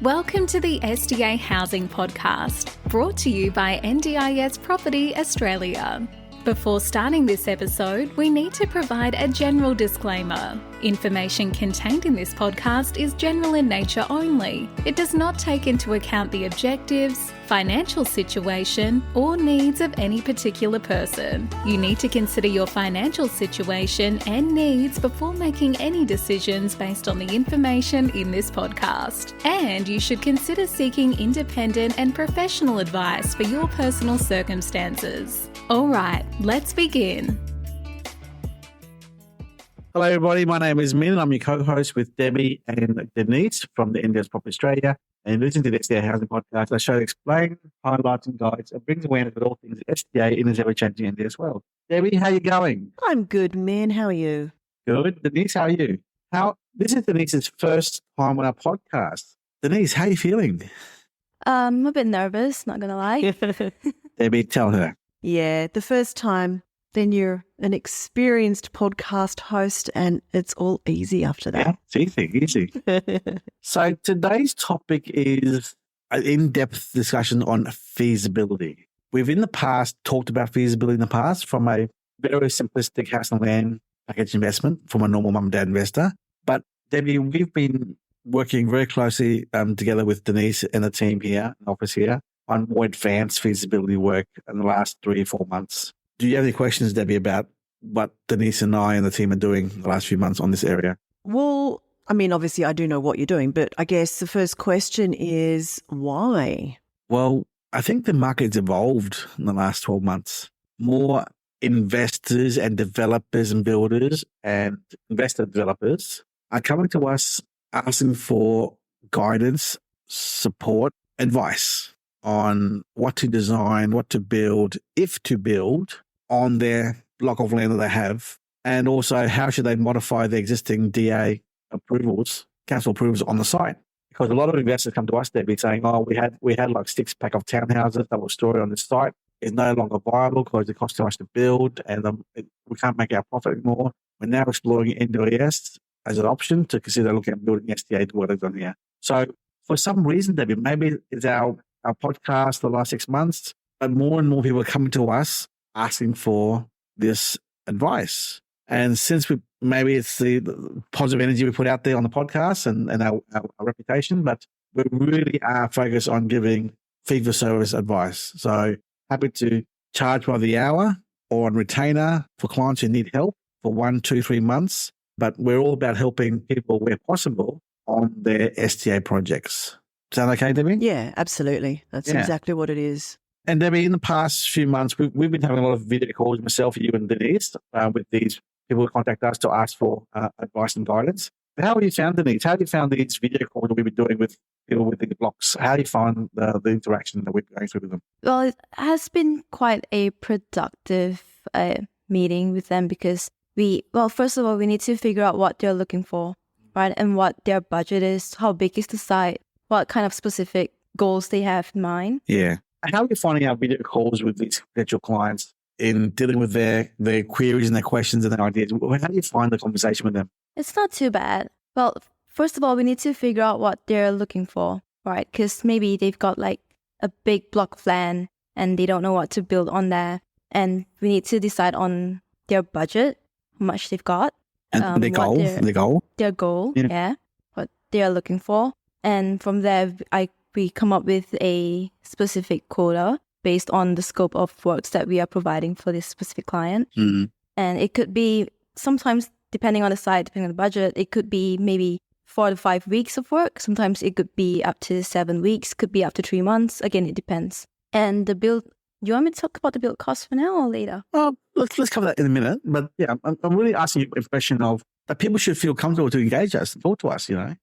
Welcome to the SDA Housing Podcast, brought to you by NDIS Property Australia. Before starting this episode, we need to provide a general disclaimer. Information contained in this podcast is general in nature only. It does not take into account the objectives, financial situation, or needs of any particular person. You need to consider your financial situation and needs before making any decisions based on the information in this podcast. And you should consider seeking independent and professional advice for your personal circumstances. All right, let's begin. Hello, everybody. My name is Minh, and I'm your co-host with Debbie and Denise from the NDIS Property Australia. And listen to the SDA Housing Podcast. I show explain, highlights, and guides, and brings awareness of all things SDA in this ever-changing NDIS world. Debbie, how are you going? I'm good, Minh. How are you? Good. Denise, how are you? This is Denise's first time on our podcast. Denise, how are you feeling? I'm a bit nervous, not gonna lie. Debbie, tell her. Yeah, the first time, then you're an experienced podcast host and it's all easy after that. Yeah, it's easy. So today's topic is an in-depth discussion on feasibility. We've in the past talked about feasibility in the past from a very simplistic house and land package investment from a normal mum and dad investor. But Debbie, we've been working very closely together with Denise and the team here, office here, on more advanced feasibility work in the last 3 or 4 months. Do you have any questions, Debbie, about what Denise and I and the team are doing the last few months on this area? Well, I mean, obviously I do know what you're doing, but I guess the first question is why? Well, I think the market's evolved in the last 12 months. More investors and developers and builders and investor developers are coming to us asking for guidance, support, advice on what to design, what to build, if to build on their block of land that they have, and also how should they modify the existing DA approvals, council approvals on the site. Because a lot of investors come to us, they'd be saying, oh, we had like 6 pack of townhouses that were stored on this site. It's no longer viable because it costs too much to build and we can't make our profit anymore. We're now exploring NDIS as an option to consider looking at building SDA to what they've done here. So for some reason, Debbie, maybe it's our podcast the last 6 months, but more and more people are coming to us asking for this advice. And since maybe it's the positive energy we put out there on the podcast and our reputation, but we really are focused on giving fee-for-service advice. So happy to charge by the hour or on retainer for clients who need help for 1, 2, 3 months. But we're all about helping people where possible on their SDA projects. Sound okay, Debbie? Yeah, absolutely. That's exactly what it is. And Debbie, in the past few months, we've been having a lot of video calls, myself, you and Denise, with these people who contact us to ask for advice and guidance. How have you found, Denise? How have you found these video calls that we've been doing with people with these blocks? How do you find the interaction that we're going through with them? Well, it has been quite a productive meeting with them because first of all, we need to figure out what they're looking for, right? And what their budget is, how big is the site, what kind of specific goals they have in mind. Yeah. How are you finding our video calls with these potential clients in dealing with their queries and their questions and their ideas? How do you find the conversation with them? It's not too bad. Well, first of all, we need to figure out what they're looking for, right? Because maybe they've got like a big block of land and they don't know what to build on there. And we need to decide on their budget, how much they've got. And their goal. Their goal, yeah, what they are looking for. And from there, we come up with a specific quota based on the scope of works that we are providing for this specific client. Mm-hmm. And it could be sometimes, depending on the site, depending on the budget, it could be maybe 4 to 5 weeks of work. Sometimes it could be up to 7 weeks, could be up to 3 months. Again, it depends. And the build, do you want me to talk about the build cost for now or later? Well, let's cover that in a minute. But yeah, I'm really asking you a question of that people should feel comfortable to engage us and talk to us, you know?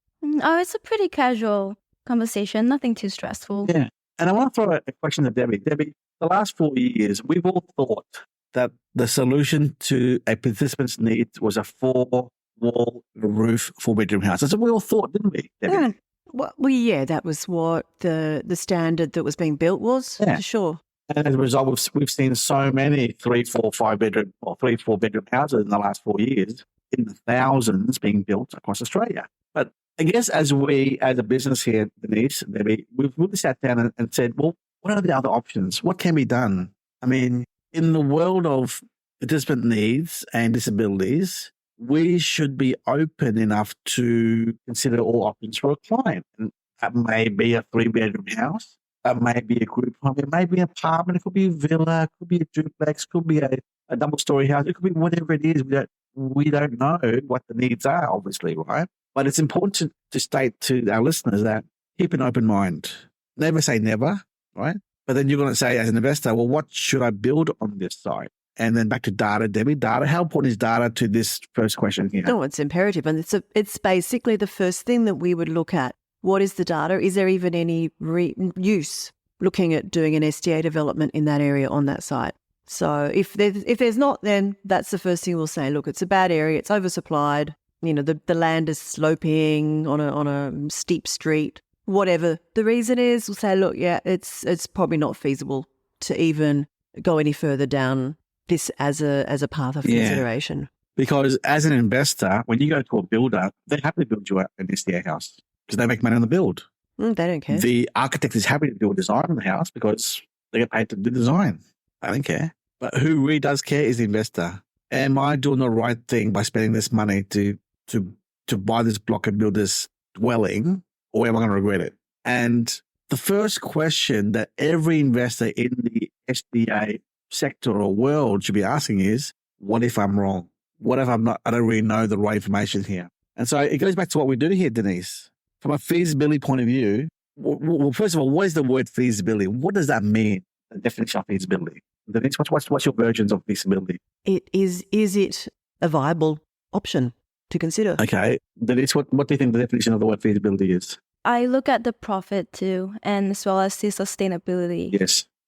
Oh, it's a pretty casual conversation, nothing too stressful. Yeah. And I want to throw a question to Debbie. Debbie, the last 4 years, we've all thought that the solution to a participant's needs was a 4-wall roof, 4-bedroom house. That's what we all thought, didn't we, Debbie? Yeah. Well, yeah, that was what the standard that was being built was, for sure. And as a result, we've seen so many 3, 4, 5-bedroom or 3, 4-bedroom houses in the last 4 years in the thousands being built across Australia. But I guess as a business here, Denise, maybe we've really sat down and said, well, what are the other options? What can be done? I mean, in the world of participant needs and disabilities, we should be open enough to consider all options for a client. And that may be a 3-bedroom house. That may be a group home. It may be an apartment. It could be a villa. It could be a duplex. It could be a double-story house. It could be whatever it is. We don't know what the needs are, obviously, right? But it's important to state to our listeners that keep an open mind. Never say never, right? But then you're going to say as an investor, well, what should I build on this site? And then back to data, Debbie, data. How important is data to this first question here? No, it's imperative. And it's basically the first thing that we would look at. What is the data? Is there even any use looking at doing an SDA development in that area on that site? So if there's not, then that's the first thing we'll say. Look, it's a bad area. It's oversupplied. You know, the land is sloping on a steep street. Whatever the reason is, we'll say, look, yeah, it's probably not feasible to even go any further down this as a path of consideration. Because as an investor, when you go to a builder, they happily build you an SDA house because they make money on the build. They don't care. The architect is happy to do a design on the house because they get paid to do the design. They don't care. But who really does care is the investor. Am I doing the right thing by spending this money to buy this block and build this dwelling, or am I going to regret it? And the first question that every investor in the SDA sector or world should be asking is, what if I'm wrong? What if I don't really know the right information here? And so it goes back to what we do here, Denise. From a feasibility point of view, well, first of all, what is the word feasibility? What does that mean? The definition of feasibility. Denise, what's your versions of feasibility? It is it a viable option to consider? Okay. Denise, what do you think the definition of the word feasibility is? I look at the profit too, and as well as the sustainability.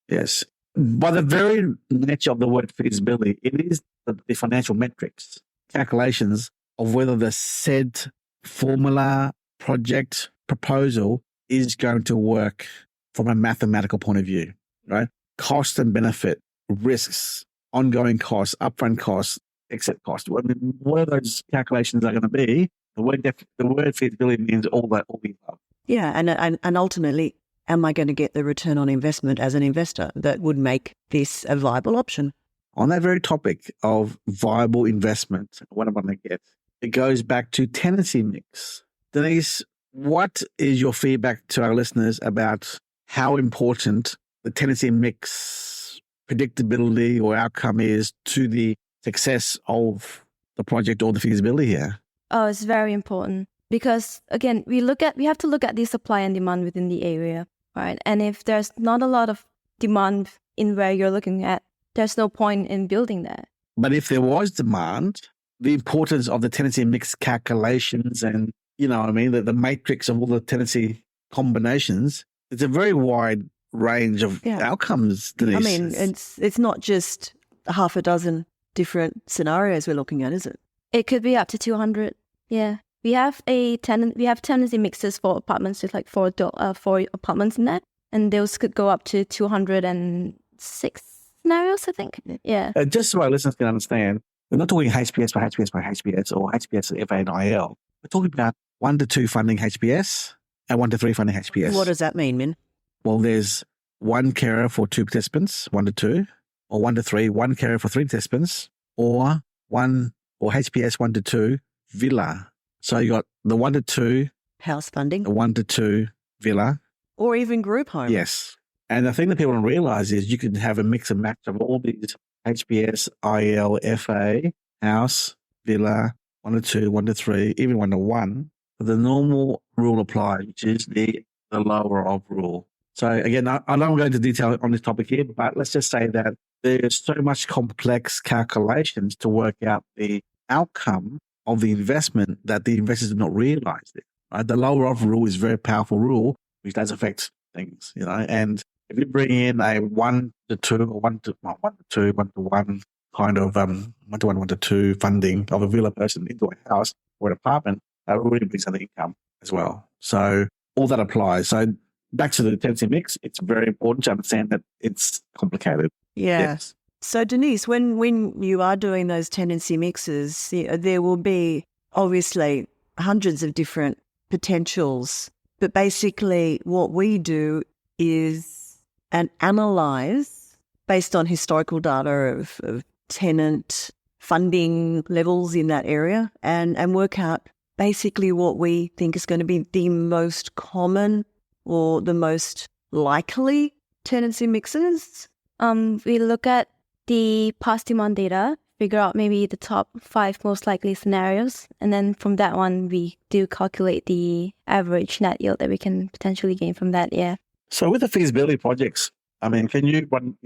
Yes. By the very nature of the word feasibility, it is the financial metrics, calculations of whether the said formula, project, proposal is going to work from a mathematical point of view, right? Cost and benefit, risks, ongoing costs, upfront costs, exit costs. I mean, what are those calculations are going to be? The word feasibility means all the above. Yeah, and ultimately, am I going to get the return on investment as an investor that would make this a viable option? On that very topic of viable investment, what am I going to get? It goes back to tenancy mix. Denise, what is your feedback to our listeners about how important the tenancy mix predictability or outcome is to the success of the project or the feasibility here? Oh, it's very important because, again, we have to look at the supply and demand within the area, right? And if there's not a lot of demand in where you're looking at, there's no point in building that. But if there was demand, the importance of the tenancy mix calculations and, you know what I mean, the matrix of all the tenancy combinations, it's a very wide range of outcomes, Denise. I mean, it's not just half a dozen different scenarios we're looking at, is it? It could be up to 200. Yeah. We have tenancy mixes for apartments with like four apartments in there, and those could go up to 206 scenarios, I think. Yeah. Just so our listeners can understand, we're not talking HPS by HPS by HPS or HPS FA and IL. We're talking about 1 to 2 funding HPS and 1 to 3 funding HPS. What does that mean, Minh? Well, there's 1 carer for 2 participants, 1 to 2, or 1 to 3, 1 carer for 3 participants, or HPS 1 to 2 villa. So you got the 1 to 2 house funding, the 1 to 2 villa, or even group home. Yes. And the thing that people don't realize is you can have a mix and match of all these HPS, IL, FA, house, villa, 1 to 2, 1 to 3, even 1 to 1. But the normal rule applies, which is the lower of rule. So again, I don't go into detail on this topic here, but let's just say that there's so much complex calculations to work out the outcome of the investment that the investors do not realize it. Right? The lower of rule is a very powerful rule, which does affect things, you know. And if you bring in a 1 to 2 or 1 to 2, 1 to 1 kind of 1 to 1, 1 to 2 funding of a villa person into a house or an apartment, that really brings in the income as well. So all that applies. So back to the tenancy mix, it's very important to understand that it's complicated. Yeah. Yes. So Denise, when you are doing those tenancy mixes, there will be obviously hundreds of different potentials. But basically what we do is analyze based on historical data of tenant funding levels in that area and work out basically what we think is going to be the most common or the most likely tenancy mixes. We look at the past demand data, figure out maybe the top 5 most likely scenarios, and then from that one, we do calculate the average net yield that we can potentially gain from that, yeah. So with the feasibility projects, I mean, can you run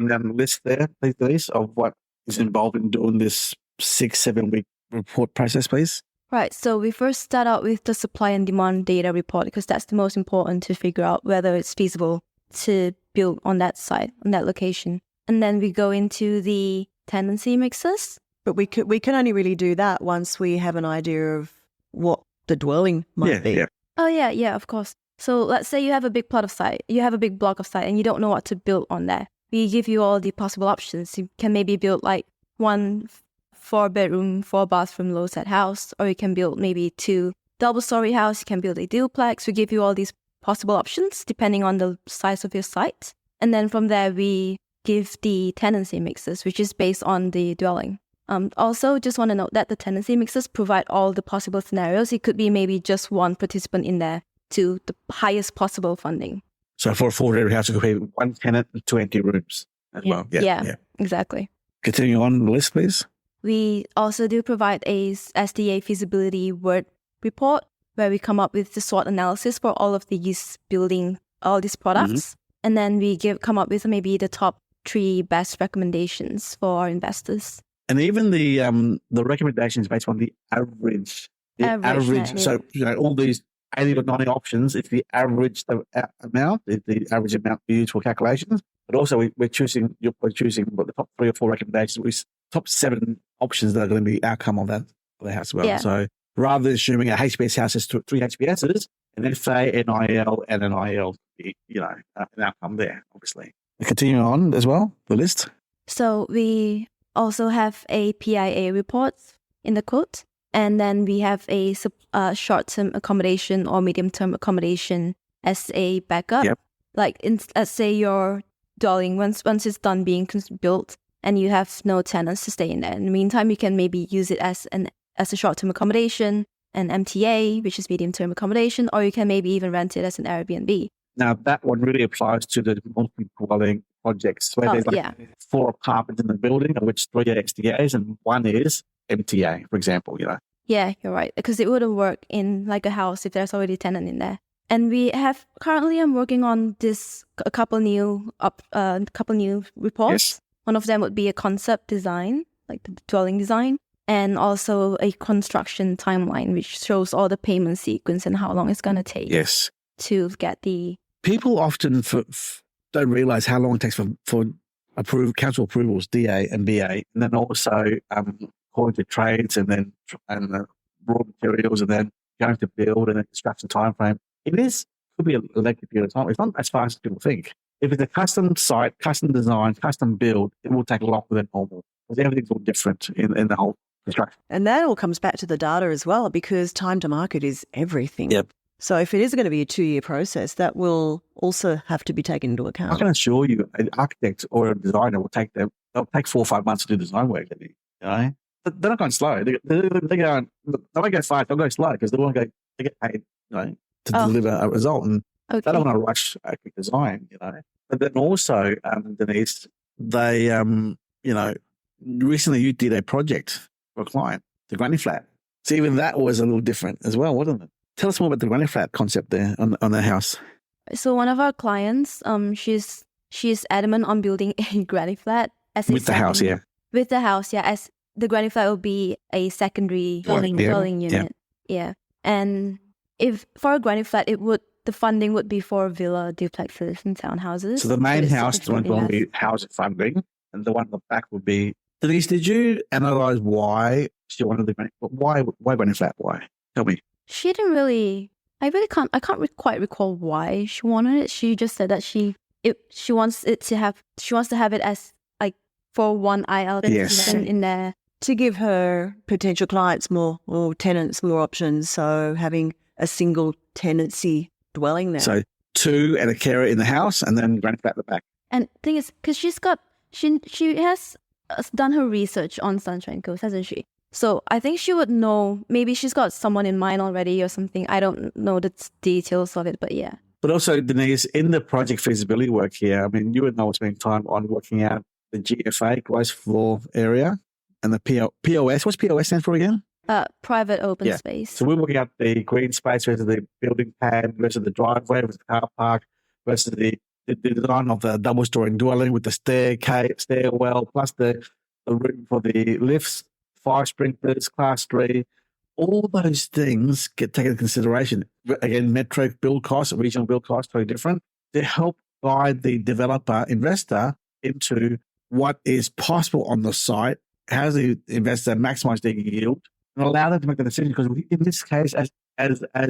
down the list there, please, of what is involved in doing this 6-7 week report process, please? Right, so we first start out with the supply and demand data report because that's the most important to figure out whether it's feasible to build on that site, on that location. And then we go into the tenancy mixes. But we can only really do that once we have an idea of what the dwelling might be. Yeah. Oh, yeah, of course. So let's say you have a big plot of site, you have a big block of site and you don't know what to build on there. We give you all the possible options. You can maybe build like 1 4-bedroom, 4-bathroom low-set house, or you can build maybe 2 double-story house, you can build a duplex. We give you all these possible options depending on the size of your site. And then from there, we give the tenancy mixes, which is based on the dwelling. Also, just want to note that the tenancy mixes provide all the possible scenarios. It could be maybe just one participant in there to the highest possible funding. So for a 4-bedroom house, it could be 1 tenant and 2 empty rooms as well. Yeah, exactly. Continue on the list, please. We also do provide a SDA feasibility word report where we come up with the SWOT analysis for all of these building, all these products. And then we come up with maybe the top 3 best recommendations for our investors. And even the recommendations based on the average. Average. So, all these 80 or 90 options, it's the average amount, it's the average amount we use for calculations. But also we're choosing the top 3 or 4 recommendations, with top 7 options that are going to be outcome of that for the house as well. Yeah. So rather than assuming a HBS house has 3 HBSs, an FA, NIL, and an IL, an outcome there, obviously. Continuing on as well, the list. So we also have a PIA report in the quote, and then we have a short-term accommodation or medium-term accommodation as a backup. Yep. Like, let's say your dwelling, once it's done being built and you have no tenants to stay in there. In the meantime, you can maybe use it as a short-term accommodation, an MTA, which is medium-term accommodation, or you can maybe even rent it as an Airbnb. Now, that one really applies to the multi-dwelling projects where there's 4 apartments in the building, of which 3 are SDAs and 1 is MTA, for example, Yeah, you're right. Because it wouldn't work in like a house if there's already a tenant in there. And we have currently, I'm working on a couple new reports. Yes. One of them would be a concept design, like the dwelling design, and also a construction timeline, which shows all the payment sequence and how long it's going to take to get the... People often don't realise how long it takes for council approvals, DA and BA, and then also according to trades and the raw materials, and then going to build and then construction timeframe. Could be a lengthy period of time. It's not as fast as people think. If it's a custom site, custom design, custom build, it will take longer than normal because everything's all different in the whole construction. And that all comes back to the data as well, because time to market is everything. Yep. So if it is going to be a 2-year process, that will also have to be taken into account. I can assure you, an architect or a designer they'll take 4 or 5 months to do design work. But they're not going slow. They won't go fast. They'll go slow because they want to get paid, to deliver a result, and they don't want to rush a quick design, But then also, Denise, they, recently you did a project for a client, the granny flat. So even that was a little different as well, wasn't it? Tell us more about the granny flat concept there on the house. So one of our clients, she's adamant on building a granny flat as with the house, yeah. With the house, yeah. As the granny flat will be a secondary dwelling unit, yeah. And if for a granny flat, the funding would be for villa duplexes and townhouses. So the main house, the one will be housing funding, and the one in the back would be. Denise, did you analyse why she wanted the granny? Why granny flat? Why? Tell me. She didn't really. I can't quite recall why she wanted it. She just said that she wants to have it as like for one IL in there to give her potential clients more or tenants more options. So having a single tenancy dwelling there. So 2 and a carer in the house, and then rent at the back. And thing is, because she has done her research on Sunshine Coast, hasn't she? So I think she would know. Maybe she's got someone in mind already or something. I don't know the details of it, but yeah. But also, Denise, in the project feasibility work here, I mean, you and I will spend time on working out the GFA, gross floor area, and the POS. What's POS stand for again? Private open space. So we're looking at the green space versus the building pad versus the driveway versus the car park versus the design of the double-story dwelling with the stairwell, plus the room for the lifts, fire sprinklers, class 3. All those things get taken into consideration. Again, metro build costs, regional build costs, very different, to help guide the developer, investor into what is possible on the site, how does the investor maximize their yield, and allow them to make the decision. Because in this case, as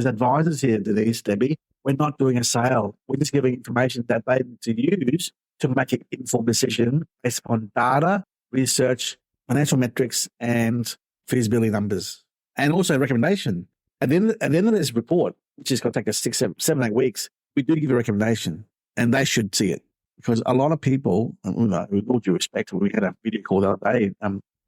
advisors here, Denise, Debbie, we're not doing a sale. We're just giving information that they need to use to make an informed decision based upon data, research, financial metrics, and feasibility numbers. And also recommendation. At the end of this report, which is going to take us 6, 7, 8 weeks, we do give a recommendation, and they should see it. Because a lot of people, with all due respect, we had a video call the other day,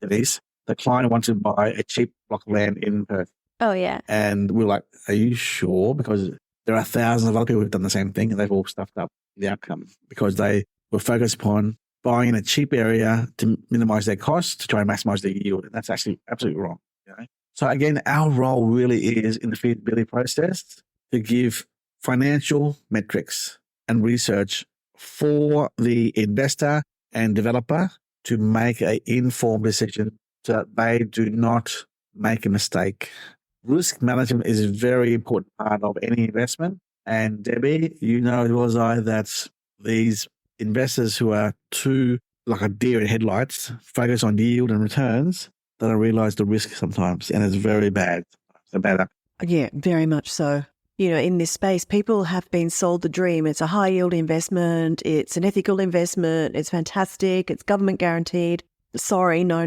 Denise, the client wanted to buy a cheap block of land in Perth. Oh, yeah. And we're like, are you sure? Because there are thousands of other people who've done the same thing, and they've all stuffed up the outcome because they were focused upon buying in a cheap area to minimize their costs to try and maximize their yield. And that's actually absolutely wrong. Okay? So again, our role really is in the feasibility process to give financial metrics and research for the investor and developer to make an informed decision so that they do not make a mistake. Risk management is a very important part of any investment. And Debbie, you know as well as I that these investors who are too like a deer in headlights, focus on yield and returns, that I realize the risk sometimes, and it's very bad. It's bad. Yeah, very much so. You know, in this space, people have been sold the dream. It's a high yield investment. It's an ethical investment. It's fantastic. It's government guaranteed. Sorry, no.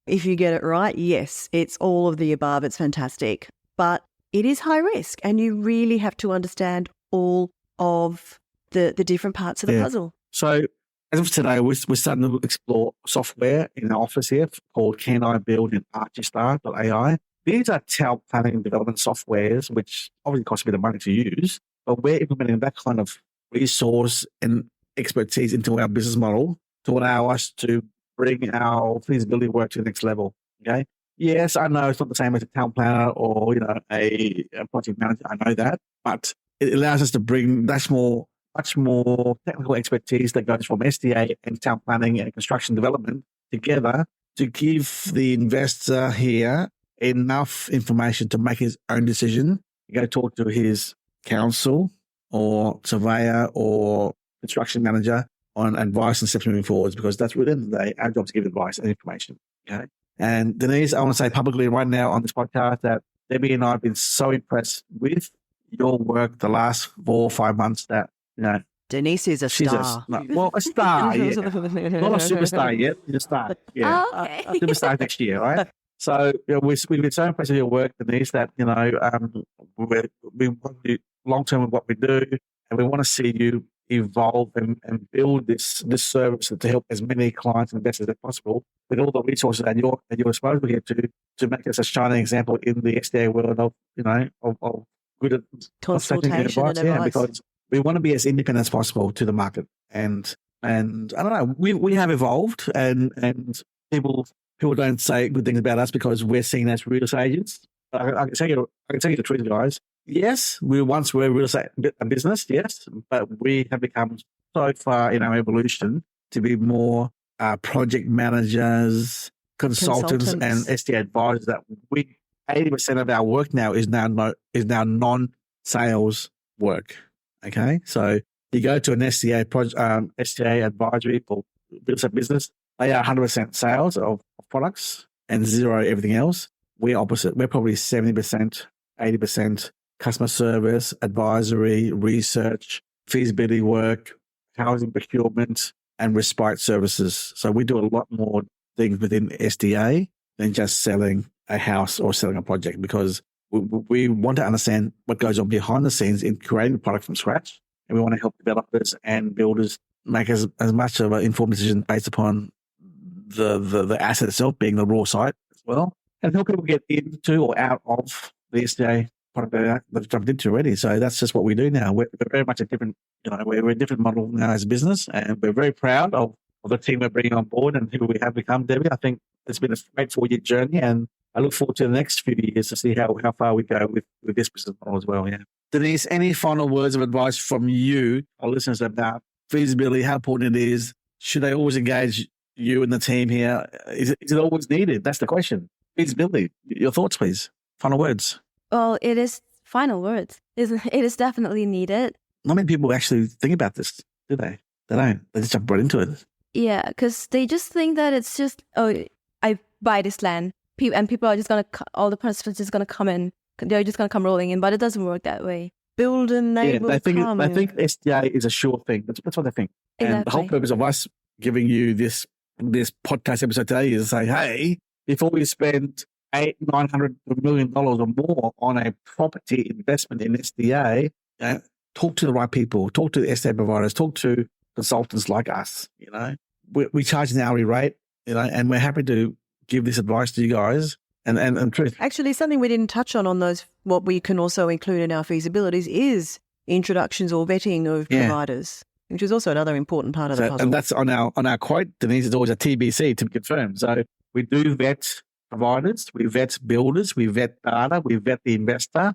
If you get it right, yes, it's all of the above. It's fantastic. But it is high risk, and you really have to understand all of the different parts of the puzzle. So as of today, we're starting to explore software in the office here called Can I Build in Archistar.ai. These are town planning and development softwares, which obviously cost a bit of money to use, but we're implementing that kind of resource and expertise into our business model to allow us to bring our feasibility work to the next level. Okay. Yes, I know it's not the same as a town planner or, a project manager. I know that, but it allows us to bring much more technical expertise that goes from SDA and town planning and construction development together to give the investor here enough information to make his own decision. Go talk to his council or surveyor or construction manager on advice and steps moving forwards, because that's within the day our job to give advice and information. Okay. And Denise, I want to say publicly right now on this podcast that Debbie and I have been so impressed with your work the last 4 or 5 months that, Denise is a star. A star, yeah. Not a superstar yet, she's a star. Yeah. Oh, okay. Superstar next year, right? So we've been so impressed with your work, Denise, that, we want to do long-term with what we do, and we want to see you evolve and build this service to help as many clients and investors as possible with all the resources at your disposal here to make us a shining example in the SDA world of good consultation and advice. Because we want to be as independent as possible to the market. And I don't know, we have evolved and people don't say good things about us because we're seen as real estate agents. I can tell you the truth, guys. Yes, we once were real estate a business, yes, but we have become so far in our evolution to be more project managers, consultants, and SDA advisors that 80% of our work now is now non-sales work. Okay, so you go to an SDA advisory for real estate business, they are 100% sales of products and 0 everything else. We're opposite. We're probably 70%, 80% customer service, advisory, research, feasibility work, housing procurement, and respite services. So we do a lot more things within SDA than just selling a house or selling a project, because we want to understand what goes on behind the scenes in creating the product from scratch. And we want to help developers and builders make as much of an informed decision based upon the asset itself being the raw site as well. And help people get into or out of the SDA product that they've jumped into already. So that's just what we do now. We're very much a different, we're a different model now as a business, and we're very proud of the team we're bringing on board and who we have become, Debbie. I think it's been a great 4-year journey, and I look forward to the next few years to see how far we go with this business model as well. Yeah. Denise, any final words of advice from you, our listeners, about feasibility, how important it is? Should they always engage you and the team here? Is it always needed? That's the question. Feasibility. Your thoughts, please. Final words. Well, it is final words. It is definitely needed. Not many people actually think about this, do they? They don't. They just jump right into it. Yeah, because they just think that it's just, oh, I buy this land, and people are just going to, all the participants are just going to come in. They're just going to come rolling in, but it doesn't work that way. Build and they will come. They think SDA is a sure thing. That's what they think. Exactly. And the whole purpose of us giving you this podcast episode today is to say, hey, before we spend $800-900 million or more on a property investment in SDA, talk to the right people, talk to the SDA providers, talk to consultants like us. We charge an hourly rate, and we're happy to give this advice to you guys. And truth. Actually, something we didn't touch on those, what we can also include in our feasibilities is introductions or vetting of providers, which is also another important part of the puzzle. And that's on our quote, Denise, it's always a TBC, to be confirmed. So we do vet providers, we vet builders, we vet data, we vet the investor.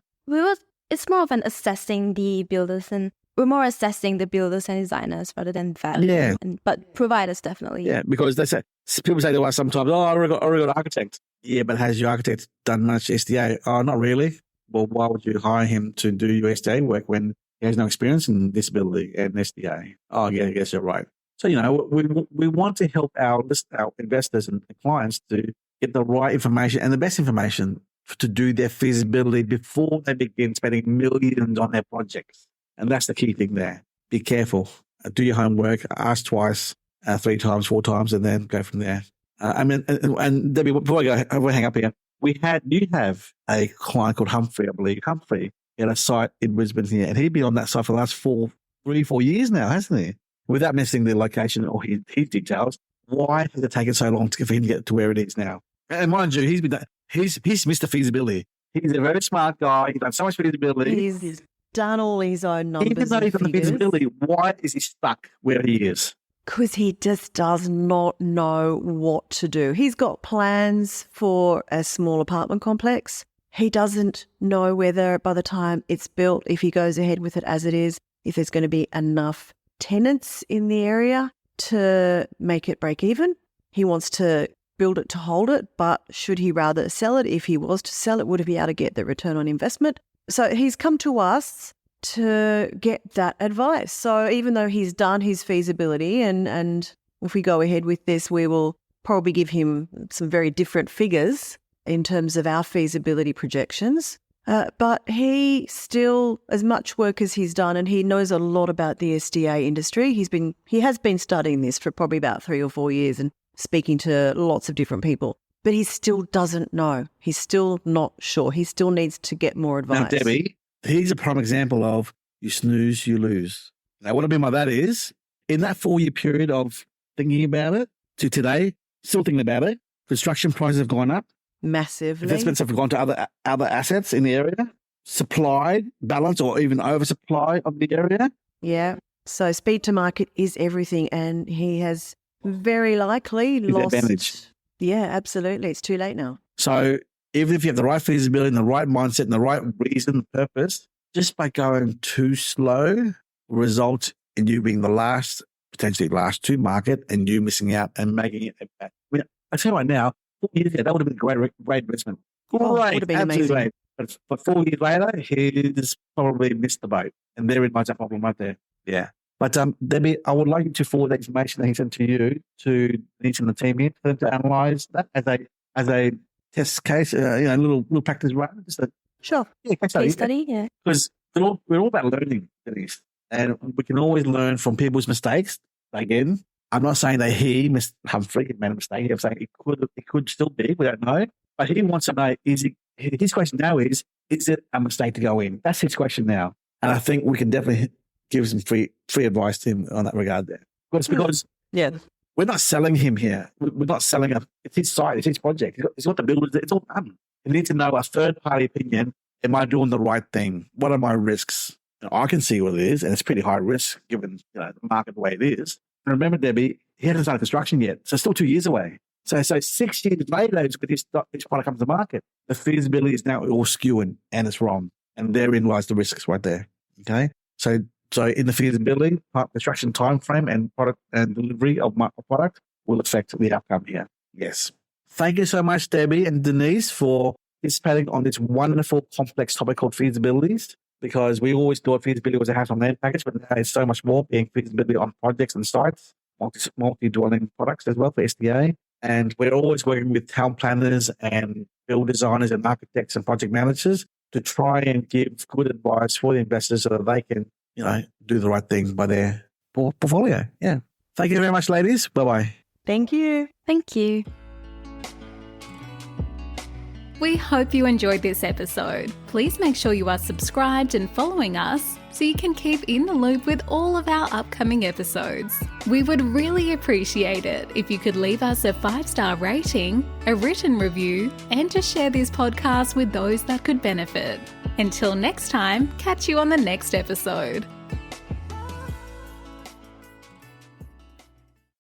It's more of an assessing the builders, and we're more assessing the builders and designers rather than value. Yeah. But providers definitely. Yeah, because people say to us sometimes, I already got an architect. Yeah, but has your architect done much SDA? Oh, not really. Well, why would you hire him to do your SDA work when he has no experience in disability and SDA? Oh, yeah, I guess you're right. So, we want to help our investors and clients to get the right information and the best information to do their feasibility before they begin spending millions on their projects. And that's the key thing there. Be careful. Do your homework. Ask twice, 3 times, 4 times, and then go from there. And Debbie, before I hang up here, you have a client called Humphrey, I believe. Humphrey had a site in Brisbane here, and he'd been on that site for the last 3-4 years now, hasn't he? Without missing the location or his details. Why has it taken so long for him to get to where it is now? And mind you, he's Mr. Feasibility. He's a very smart guy. He's done so much feasibility. He's done all his own numbers. Even though he's done the feasibility, why is he stuck where he is? Because he just does not know what to do. He's got plans for a small apartment complex. He doesn't know whether by the time it's built, if he goes ahead with it as it is, if there's going to be enough tenants in the area to make it break even. He wants to build it to hold it, but should he rather sell it? If he was to sell it, would he be able to get the return on investment? So he's come to us to get that advice. So even though he's done his feasibility and if we go ahead with this, we will probably give him some very different figures in terms of our feasibility projections. But he still, as much work as he's done, and he knows a lot about the SDA industry. He has been studying this for probably about 3 or 4 years and speaking to lots of different people. But he still doesn't know. He's still not sure. He still needs to get more advice. Now, Debbie, here's a prime example of you snooze, you lose. Now, what I mean by that is, in that 4-year period of thinking about it to today, still thinking about it, construction prices have gone up. Massively. Investments have gone to other assets in the area. Supply, balance, or even oversupply of the area. Yeah. So speed to market is everything, and he has very likely lost. Advantage. Yeah, absolutely. It's too late now. So even if you have the right feasibility and the right mindset and the right reason, purpose, just by going too slow will result in you being potentially last to market and you missing out and making it a bad. I tell you right now, 4 years ago, that would have been a great investment. Great, would have been amazing. Great. But 4 years later, he's probably missed the boat. And therein lies a problem right there. Yeah. But Debbie, I would like you to forward the information that he sent to you to Denise and the team here for them to analyse that as a test case, a little practice run. Sure. Yeah, case study, yeah. Because we're all about learning, Denise, and we can always learn from people's mistakes. Again, I'm not saying that Mr. Humphrey, made a mistake. I'm saying it could still be. We don't know. But he wants to know: his question now is is it a mistake to go in? That's his question now. And I think we can definitely give some free advice to him on that regard there. Because Yeah. we're not selling him here. We're not selling him. It's his site. It's his project. It's got the builders. It's all done. You need to know a third-party opinion. Am I doing the right thing? What are my risks? I can see what it is, and it's pretty high risk given the market the way it is. And remember, Debbie, he hasn't started construction yet, so it's still 2 years away. So 6 years later, when this product comes to market, the feasibility is now all skewing, and it's wrong. And therein lies the risks right there. Okay, so in the feasibility, construction time frame and product and delivery of my product will affect the outcome here. Yes. Thank you so much, Debbie and Denise, for participating on this wonderful, complex topic called feasibilities. Because we always thought feasibility was a house on land package, but now it's so much more, being feasibility on projects and sites, multi-dwelling products as well for SDA. And we're always working with town planners and build designers and architects and project managers to try and give good advice for the investors so that they can, do the right thing by their portfolio. Yeah. Thank you very much, ladies. Bye-bye. Thank you. Thank you. We hope you enjoyed this episode. Please make sure you are subscribed and following us so you can keep in the loop with all of our upcoming episodes. We would really appreciate it if you could leave us a 5-star rating, a written review, and to share this podcast with those that could benefit. Until next time, catch you on the next episode.